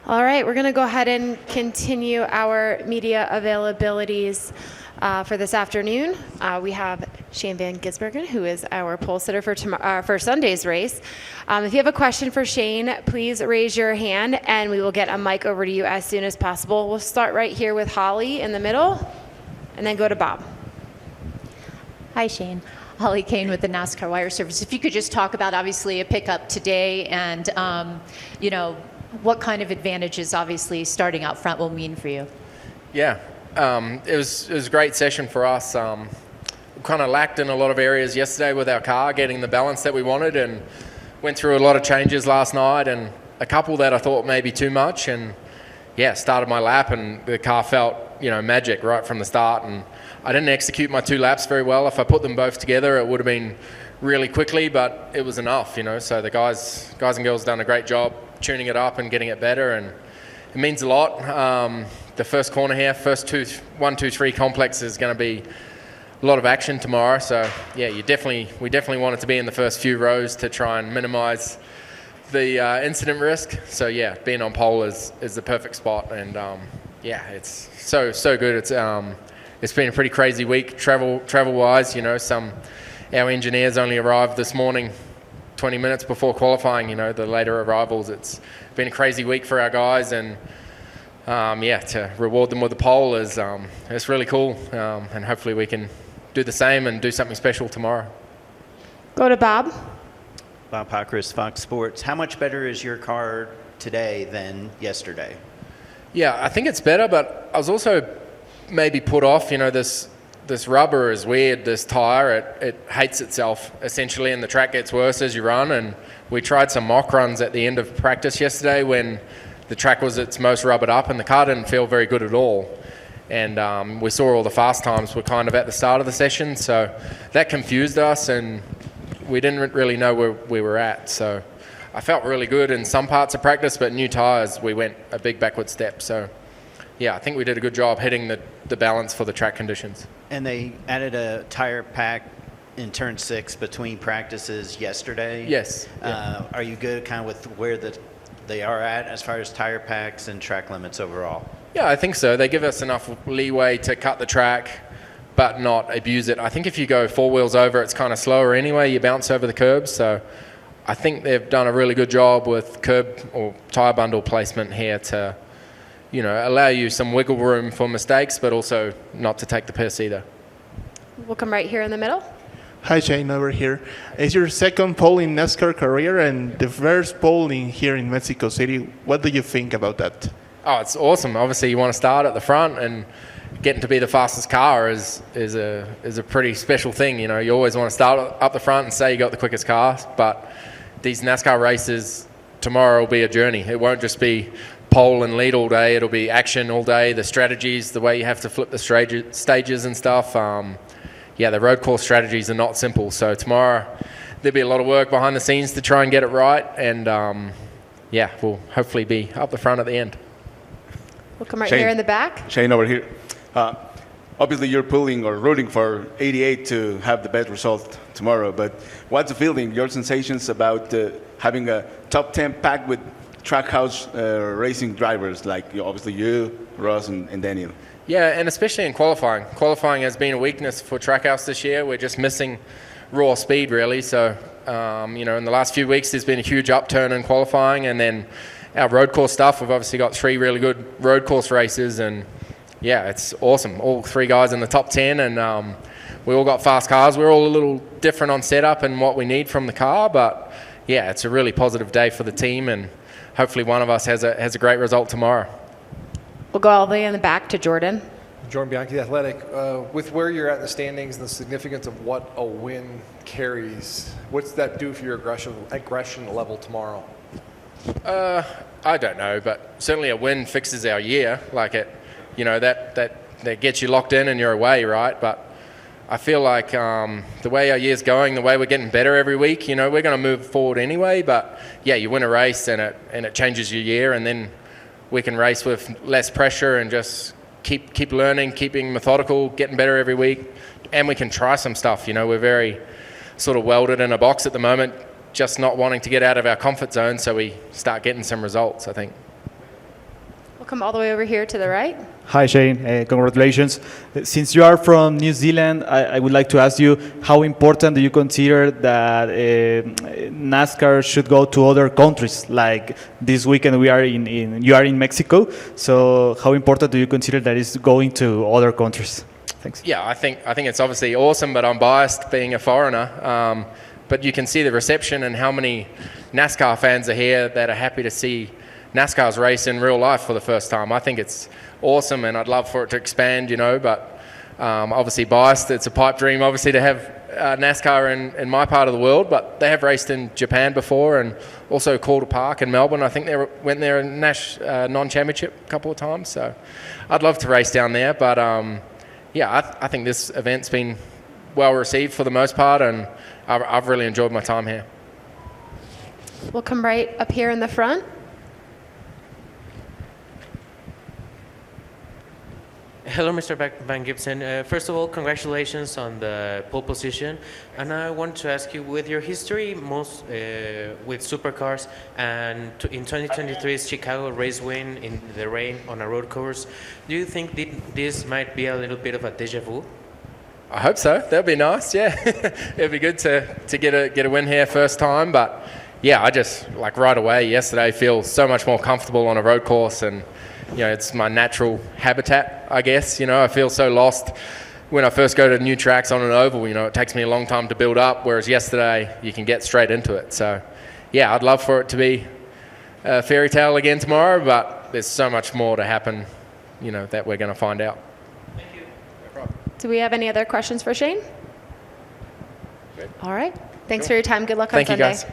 All right, we're going to go ahead and continue our media availabilities for this afternoon. We have Shane Van Gisbergen, who is our pole sitter for Sunday's race. If you have a question for Shane, please raise your hand and we will get a mic over to you as soon as possible. We'll start right here with Holly in the middle and then go to Bob. Hi, Shane. Holly Kane with the NASCAR Wire Service. If you could just talk about, obviously, a pickup today and, what kind of advantages, obviously, starting out front will mean for you. Yeah, it was a great session for us. We kind of lacked in a lot of areas yesterday with our car, getting the balance that we wanted, and went through a lot of changes last night and a couple that I thought maybe too much. And yeah, started my lap and the car felt, magic right from the start. And I didn't execute my 2 laps very well. If I put them both together, it would have been really quickly, but it was enough, So the guys and girls done a great job tuning it up and getting it better, and it means a lot. The first corner here, first 1, 2, 3 complex is going to be a lot of action tomorrow. So yeah, we definitely wanted to be in the first few rows to try and minimize the incident risk. So yeah, being on pole is the perfect spot, and it's so good. It's been a pretty crazy week travel wise. Our engineers only arrived this morning 20 minutes before qualifying, the later arrivals. It's been a crazy week for our guys, and to reward them with the pole is it's really cool, and hopefully we can do the same and do something special tomorrow. Go to Bob. Bob Pockris, Fox Sports. How much better is your car today than yesterday? Yeah, I think it's better, but I was also maybe put off, this rubber is weird, this tire, it hates itself essentially, and the track gets worse as you run. And we tried some mock runs at the end of practice yesterday when the track was its most rubbered up and the car didn't feel very good at all. And we saw all the fast times were kind of at the start of the session, so that confused us and we didn't really know where we were at. So I felt really good in some parts of practice, but new tires, we went a big backward step. So yeah, I think we did a good job hitting the balance for the track conditions. And they added a tire pack in turn 6 between practices yesterday. Yes. Are you good kind of with where they are at as far as tire packs and track limits overall? Yeah, I think so. They give us enough leeway to cut the track but not abuse it. I think if you go 4 wheels over, it's kind of slower anyway. You bounce over the curbs. So I think they've done a really good job with curb or tire bundle placement here to allow you some wiggle room for mistakes, but also not to take the piss either. We'll come right here in the middle. Hi, Shane, over here. It's your second pole in NASCAR career and the first pole here in Mexico City. What do you think about that? Oh, it's awesome. Obviously, you want to start at the front, and getting to be the fastest car is a pretty special thing. You always want to start up the front and say you got the quickest car, but these NASCAR races tomorrow will be a journey. It won't just be pole and lead all day. It'll be action all day, the strategies, the way you have to flip the stages and stuff. The road course strategies are not simple. So tomorrow there'll be a lot of work behind the scenes to try and get it right. And we'll hopefully be up the front at the end. We'll come right Shane, here in the back. Shane over here. Obviously you're pulling or rooting for 88 to have the best result tomorrow. But what's the feeling, your sensations about having a top 10 pack with Trackhouse racing drivers like obviously you, Ross, and Daniel? Yeah, and especially in qualifying. Qualifying has been a weakness for Trackhouse this year. We're just missing raw speed, really. So, in the last few weeks, there's been a huge upturn in qualifying. And then our road course stuff, we've obviously got 3 really good road course races. And, yeah, it's awesome. All 3 guys in the top 10. And we all got fast cars. We're all a little different on setup and what we need from the car. But, yeah, it's a really positive day for the team. And hopefully one of us has a great result tomorrow. We'll go all the way in the back to Jordan. Jordan Bianchi, The Athletic. With where you're at in the standings and the significance of what a win carries, what's that do for your aggression level tomorrow? I don't know, but certainly a win fixes our year. Like that gets you locked in and you're away, right? But I feel like the way our year's going, the way we're getting better every week, we're going to move forward anyway. But yeah, you win a race and it changes your year, and then we can race with less pressure and just keep learning, keeping methodical, getting better every week, and we can try some stuff. We're very sort of welded in a box at the moment, just not wanting to get out of our comfort zone, so we start getting some results, I think. Come all the way over here to the right. Hi, Shane. Congratulations. Since you are from New Zealand, I would like to ask you, how important do you consider that NASCAR should go to other countries? Like this weekend, you are in Mexico. So how important do you consider that it's going to other countries? Thanks. Yeah, I think it's obviously awesome, but I'm biased being a foreigner. But you can see the reception and how many NASCAR fans are here that are happy to see NASCAR's race in real life for the first time. I think it's awesome, and I'd love for it to expand, but obviously biased. It's a pipe dream, obviously, to have NASCAR in my part of the world, but they have raced in Japan before and also Calder Park in Melbourne. I think they went there in non-championship a couple of times, so I'd love to race down there. But I think this event's been well received for the most part, and I've really enjoyed my time here. We'll come right up here in the front. Hello, Mr. Van Gibson. First of all, congratulations on the pole position. And I want to ask you, with your history with supercars, and in 2023's Chicago race win in the rain on a road course, do you think this might be a little bit of a deja vu? I hope so. That'd be nice. Yeah, it'd be good to get a win here first time. But yeah, I just right away yesterday feel so much more comfortable on a road course, and it's my natural habitat, I guess. I feel so lost when I first go to new tracks on an oval. It takes me a long time to build up, whereas yesterday you can get straight into it. So yeah, I'd love for it to be a fairy tale again tomorrow, but there's so much more to happen, that we're going to find out. Thank you. No problem. Do we have any other questions for Shane? Good. All right. Thanks for your time. Good luck on Thank you, Sunday. guys.